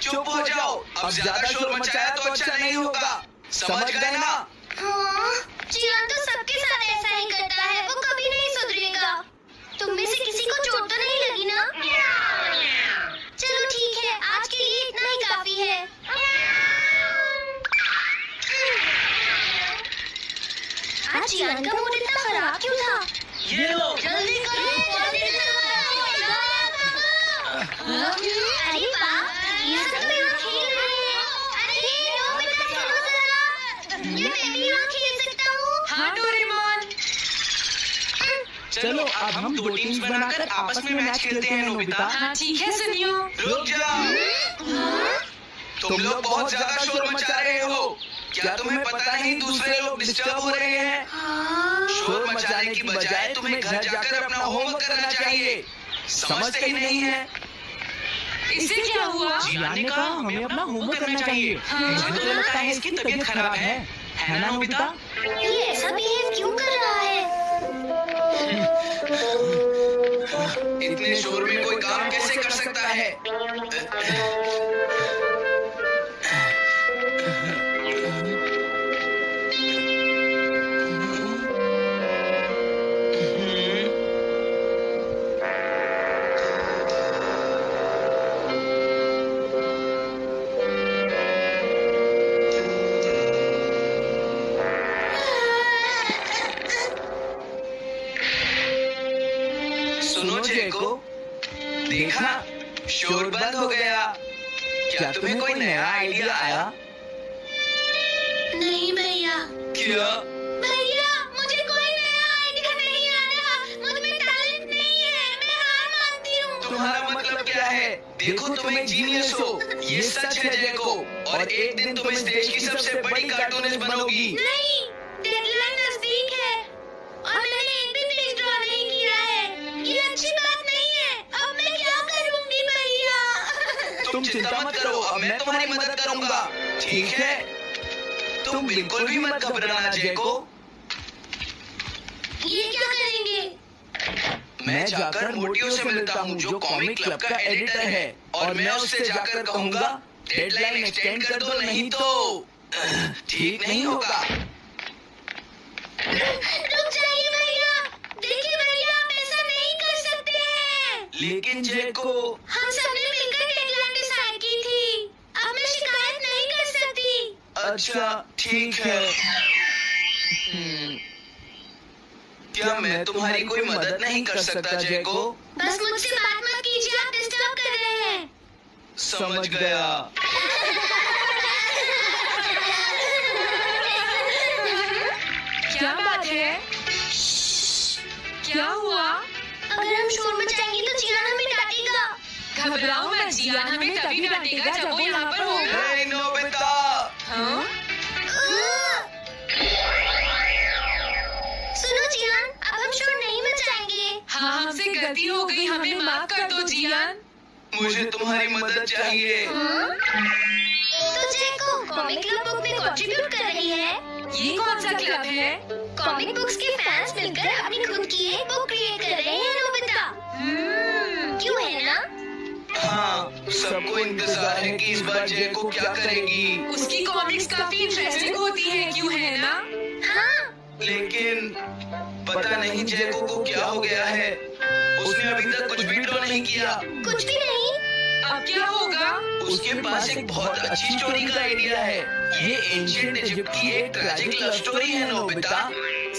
चुप हो जाओ, अब ज्यादा शोर मचाया तो अच्छा नहीं होगा, समझ गए ना? जियान तो सबके साथ ऐसा ही करता है, वो कभी नहीं सुधरेगा। तुम में से किसी को चोट तो नहीं लगी ना? चलो ठीक है, आज के लिए इतना ही काफी है। आज जियान का मूड इतना खराब क्यों था? ये लो, जल्दी करो, जल्दी करो। अरे वाह, ये सब तो यहाँ खेल रहे हैं। अरे नोबिता, चलो जरा, ये मैं भी यहाँ खेल सकता हूँ। हाँ डोरेमोन। चलो अब हम दो टीम्स बनाकर आपस में मैच खेलते हैं नोबिता। हाँ ठीक है सुनियो। रुक जाओ, तुम लोग बहुत ज्यादा शोर मचा रहे हो। क्या तुम्हें पता नहीं दूसरे लोग डिस्टर्ब हो रहे हैं? शोर मचाने की बजाय तुम्हें घर जाकर अपना होमवर्क करना चाहिए, समझते ही नहीं है? इससे क्या हुआ? जियान ने कहा हमें अपना होमवर्क करना चाहिए। मुझे तो लगता है इसकी तबीयत खराब है ना नोबिता? ये ऐसा बिहेव क्यों कर रहा है? इतने शोर में कोई काम कैसे कर सकता है? सुनो जेको, देखा शोर बंद हो गया। क्या तुम्हें कोई नया आइडिया आया? नहीं भैया। क्या? भैया, मुझे कोई नया आइडिया नहीं आ रहा। मुझ में टैलेंट नहीं है, मैं हार मानती हूँ। तुम्हारा मतलब क्या है? देखो तुम एक जीनियस हो, ये सच है जेको, और एक दिन तुम इस देश की सबसे बड़ी कार्टूनिस्ट बनोगी। नहीं, डेडलाइन नजदीक है और मैंने एक भी पेज ड्रॉ नहीं किया है। ये अच्छी बात नहीं है। अब मैं क्या करूँगी भैया? तुम चिंता मत करो, अब मैं तुम्हारी मदद करूंगा, ठीक है? तुम बिल्कुल भी मत घबराना जेको। ये क्या करेंगे? मैं जाकर मोटियो से मिलता हूँ जो कॉमिक क्लब का एडिटर है, और मैं उससे जाकर कहूँगा डेडलाइन एक्सटेंड कर दो, नहीं तो ठीक नहीं होगा। रुक जाइए भैया। देखिए भैया, आप ऐसा नहीं कर सकते हैं। लेकिन जेको, हम सबने मिलकर डेडलाइन डिसाइड की थी। अब मैं शिकायत नहीं कर सकती। अच्छा ठीक है। क्या मैं तुम्हारी कोई मदद नहीं कर सकता जेको? बस मुझसे बात मत कीजिए, आप डिस्टर्ब कर रहे हैं। समझ गया। क्या बात है? क्या हुआ? अगर हम शोर मचाएंगे तो जियान हमें डांटेगा। घबराओ मत, जियान हमें तभी डांटेगा जब वो यहाँ पर होगा। हे नोबिता, हाँ? सुनो जियान, अब हम शोर नहीं मचाएंगे। हाँ हमसे गलती हो गई, हमें माफ कर दो जियान। मुझे तुम्हारी मदद चाहिए। तो जेको कॉमिक क्लब बुक में कंट्रीब्यूट कर रही है। ये कौन सा क्लब है? कॉमिक बुक्स के फैंस मिलकर अपनी खुद की एक बुक क्रिएट कर रहे हैं नोबिता। क्यों है ना? हाँ, सबको इंतजार है कि इस बार जेको क्या करेगी। उसकी कॉमिक्स काफी इंटरेस्टिंग होती है, क्यों है ना? हाँ, लेकिन पता नहीं जेको को क्या हो गया है। उसने अभी तक कुछ भी ड्रॉ नहीं किया। कुछ भी नहीं। अब क्या होगा? उसके पास एक बहुत अच्छी स्टोरी का आइडिया है। ये एंशिएंट इजिप्ट की एक ट्रैजिक लव स्टोरी है नोबिता।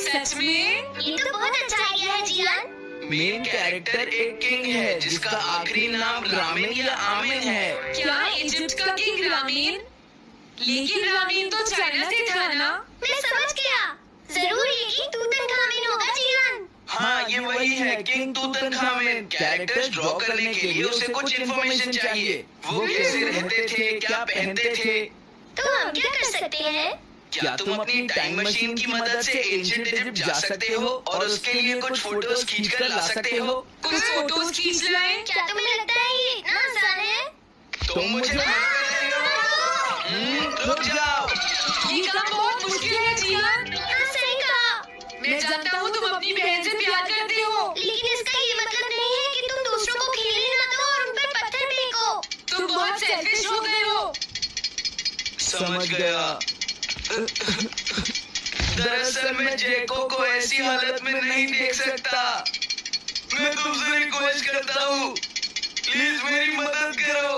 सच में? ये तो बहुत अच्छा आइडिया है जियान। मेन कैरेक्टर एक किंग है जिसका आखिरी नाम रामेन या आमेन है। क्या इजिप्ट का किंग रामीन? लेकिन रामीन तो चाइना से था ना? मैं समझ गया। जरूर ये किंग तूतनखामेन होगा जियान। हाँ, ये वही है, किंग तूतनखामेन। कैरेक्टर्स ड्रॉ करने के लिए उसे कुछ इन्फॉर्मेशन चाहिए। वो कैसे रहते थे, क्या पहनते थे। तो हम क्या कर सकते हैं? क्या तुम अपनी टाइम मशीन की मदद से एंशिएंट इजिप्ट जा सकते हो और उसके लिए कुछ फोटोज खींचकर ला सकते हो? कुछ फोटोज खींच लाएं? क्या तुम्हें लगता है ये इतना आसान है? तुम मुझे रुक जाओ। ये काम बहुत मुश्किल है जियान। हाँ, सही कहा। मैं जानता हूँ तुम अपनी बहन से प्यार करते हो, लेकिन इसका ये मतलब नहीं है कि तुम दूसरों को खेलने ना दो और उन पर पत्थर फेंको। तुम बहुत सेल्फिश हो गए समझ गया। दरअसल मैं जेको को ऐसी हालत में नहीं देख सकता। मैं तुमसे रिक्वेस्ट करता हूँ, प्लीज मेरी मदद करो।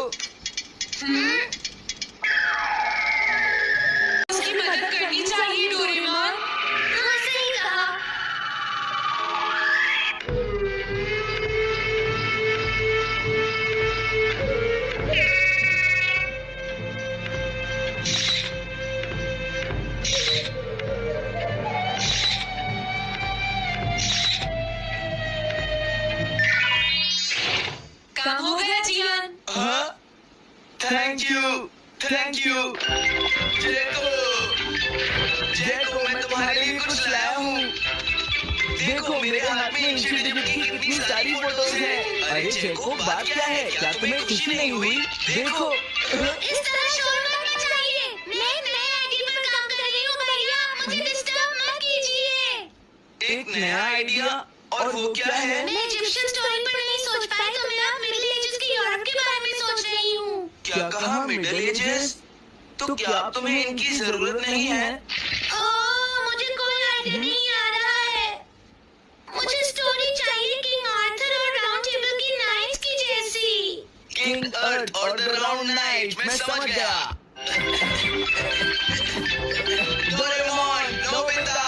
उसकी मदद करनी चाहिए डोरेमोन। हाँ, सही कहा। काम हो गया जियान। हाँ, थैंक यू, थैंक यू। जेको, जेको मैं तुम्हारे लिए कुछ लाया हूँ। देखो मेरे हाथ में इंस्टीट्यूट की कितनी सारी फोटोज हैं। अरे जेको, बात क्या है? क्या तुम्हें खुशी नहीं हुई? देखो। इस तरह शोर मत मचाइए। मैं नए आइडिया पर काम कर रही हूँ भैया, मुझे डिस्टर्ब मत कीजिए। एक नया आइडिया? और वो क्या है? मैं इजिप्शियन स्टोरी पर नहीं सोच पाई तो मैं अब मिडिल एजेस के यूरोप के बारे में सोच रही हूँ। क्या कहा, मिडिल एजेस? तो क्या तुम्हें इनकी जरूरत नहीं है? ओह, मुझे कोई आइडिया नहीं आ रहा है। मुझे स्टोरी चाहिए किंग आर्थर और राउंड टेबल की नाइट्स की जैसी। किंग अर्थ और द राउंड नाइट, मैं समझ गया। Doraemon, Nobita.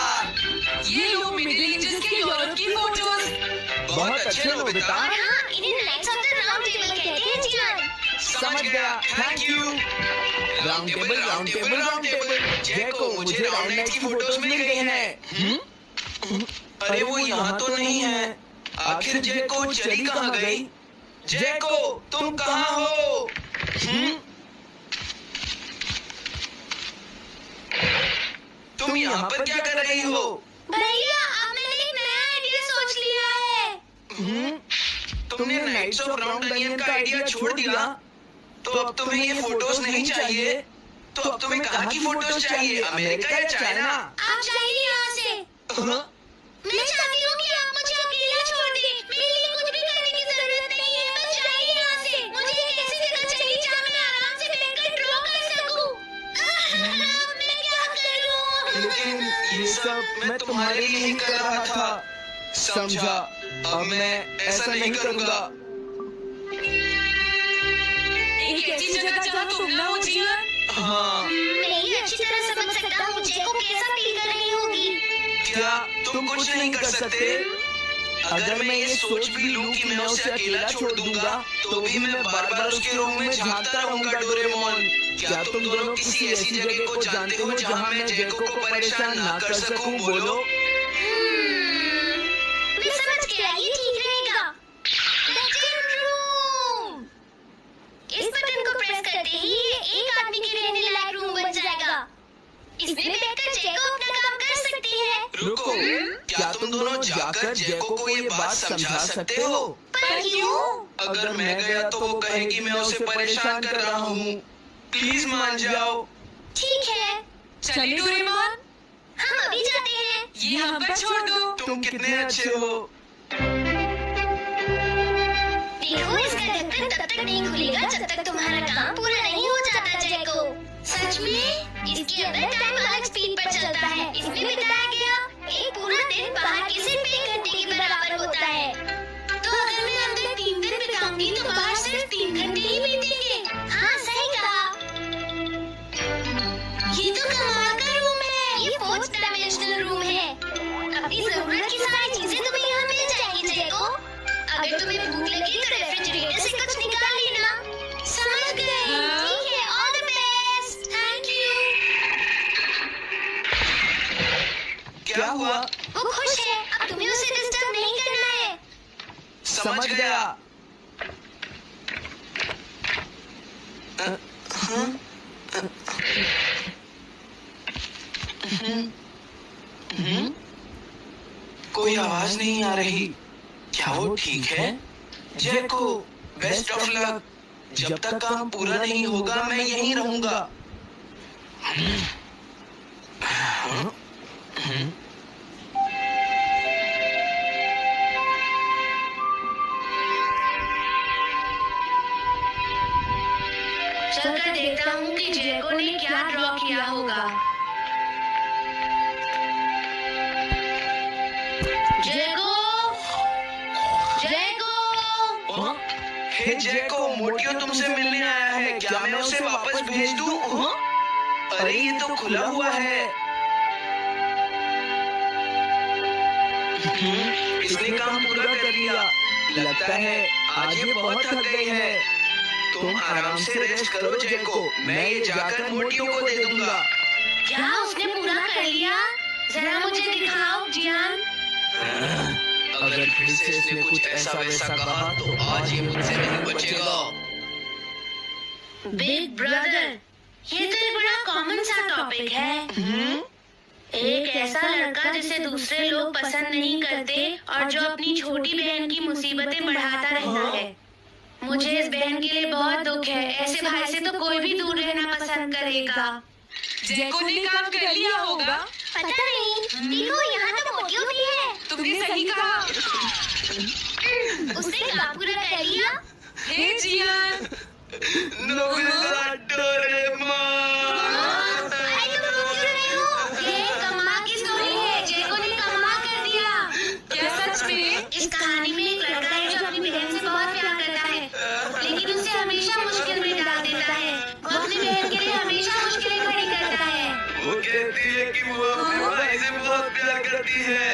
ये लो मिडिल एजेस के यूरोप की फोटोज। बहुत अच्छे नोबिता। हाँ, इन्हें knights of the round table कहते हैं जियान। समझ गया, thank you. Round table, round table, round table. जेको, मुझे राउंड नाइट की फोटोज मिल गई हैं। अरे वो यहाँ तो नहीं है। आखिर जेको चली कहाँ गई? जेको, तुम कहाँ हो? तुम यहाँ पर क्या कर रही हो? भैया, अब मैंने एक नया आइडिया सोच लिया है। तुमने नाइट्स ऑफ राउंड अनियन का आइडिया छोड़ दिया? तो अब तुम्हें ये फोटोज नहीं चाहिए? तो अब तुम्हें कहाँ की फोटोज चाहिए, अमेरिका या चाइना? आप जाइए यहाँ से। मैं चाहती हूँ कि आप मुझे अकेला छोड़ दें। मेरे लिए कुछ भी करने की जरूरत नहीं है। बस जाइए यहाँ से। मुझे एक ऐसी जगह चाहिए जहाँ मैं आराम से बैठकर ड्रॉ कर सकूँ। मैं क्या करूँ? लेकिन ये सब मैं तुम्हारे लिए ही कर रहा था। समझा, अब मैं ऐसा नहीं करूँगा। एक ऐसी जगह जहाँ तुम ना हो जियान। हाँ, मैं ये अच्छी तरह समझ सकता हूँ जेको कैसा फील कर रही होगी। क्या तुम कुछ नहीं कर सकते? अगर मैं ये सोच भी लूं कि मैं उसे अकेला छोड़ दूंगा, तो भी मैं बार बार उसके रूम में झांकता रहूंगा। डोरेमोन, क्या तुम दोनों किसी ऐसी जगह को जानते हो जहां मैं जेको को परेशान ना कर सकूं? बोलो। मैं समझ गया, ये ठीक रहेगा। Button room. इस बटन को प्रेस करते ही ये एक आदमी के रहने लायक रूम बन जाएगा। इसमें बैठकर जेको अपना काम कर सकती है। रुको, क्या तुम दोनों जाकर जेको को ये बात समझा सकते हो? पर क्यों? अगर मैं गया तो वो कहेगी मैं उसे परेशान कर रहा हूँ। प्लीज मान जाओ। ठीक है, चलिए डोरेमोन, हम अभी जाते हैं। ये हम पर छोड़ दो। तुम कितने अच्छे हो। देखो, इसका ढक्कन तब तक नहीं खुलेगा जब तक तुम्हारा काम पूरा नहीं हो जाता जेको। सच में इसके अंदर टाइम अलग स्पीड पर चलता है। इसमें बिताया गया एक पूरा दिन बाहर के सिर्फ 1 घंटे के बराबर होता है। तो अगर मैं अंदर 3 दिन बिताऊंगी तो बाहर सिर्फ 3 घंटे ही बीतेंगे। हाँ, सही कहा। ये तो कमाल का रूम है। ये 4th डायमेंशनल रूम है। अपनी जरूरत की सारी चीजें तुम्हें यहाँ मिल जाएंगी जेको। अगर तुम्हें भूख लगी तो रेफ्रिजरेटर से कुछ निकाल लेना। समझ गए? ठीक है, all the best. Thank you. क्या हुआ? वो खुश है। अब तुम्हें उसे डिस्टर्ब नहीं करना है। समझ गया। कोई आवाज नहीं आ रही। क्या वो ठीक है? जेको, बेस्ट ऑफ लक। जब तक काम पूरा नहीं होगा मैं यहीं रहूंगा। चलकर कर देखता हूँ कि जैको ने क्या ड्रॉ किया होगा। जैको, जैको। हे जैको, मोटियो तुमसे मिलने आया है, क्या मैं उसे वापस भेज दूं? अरे ये तो खुला हुआ है। इसने काम पूरा कर लिया। लगता है आज ये बहुत थक गई है। तुम आराम से रेस्ट करो जैको, मैं ये जाकर मोटियो को दे दूंगा। क्या उसने पूरा कर लिया? जरा मुझे दिखाओ जियान। अगर फिर से इसने कुछ ऐसा वैसा कहा तो आज ये मुझसे नहीं बचेगा। बिग ब्रदर, ये तो एक बड़ा कॉमन सा टॉपिक है। एक ऐसा लड़का जिसे दूसरे लोग पसंद नहीं करते और जो अपनी छोटी बहन की मुसीबतें बढ़ाता रहता है। मुझे इस बहन के लिए बहुत दुख है। ऐसे भाई से तो कोई भी दूर रहना पसंद करेगा। जैको ने काम कर लिया होगा। पता नहीं, देखो यहाँ तो मोटियो भी है। तुमने सही कहा। उसने काम पूरा कर लिया। हे जियान, नोबिता, डोरेमोन। अरे तुम रुक क्यों रहे हो? ये कमाल की स्टोरी है। जैको ने कमाल कर दिया। क्या सच में? इस कहानी में एक लड़का है जो अपनी बहन से बहुत प्यार करता है, लेकिन उसे हमेशा मुश्किल में डाल देता है। वो अपनी बहन के लिए हमेशा मुश्किलें खड़ी करता है। वो कहती है कि वो अपने भाई से बहुत प्यार करती है।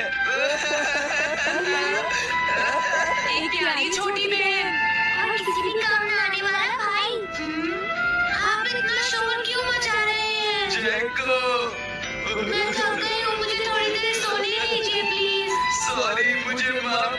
एक प्यारी छोटी बहन और किसी भी काम न आने वाला भाई। आप इतना शोर क्यों मचा रहे हैं? जैको, मैं थक गई हूँ, मुझे थोड़ी देर सोने दीजिए प्लीज। सॉरी, मुझे माफ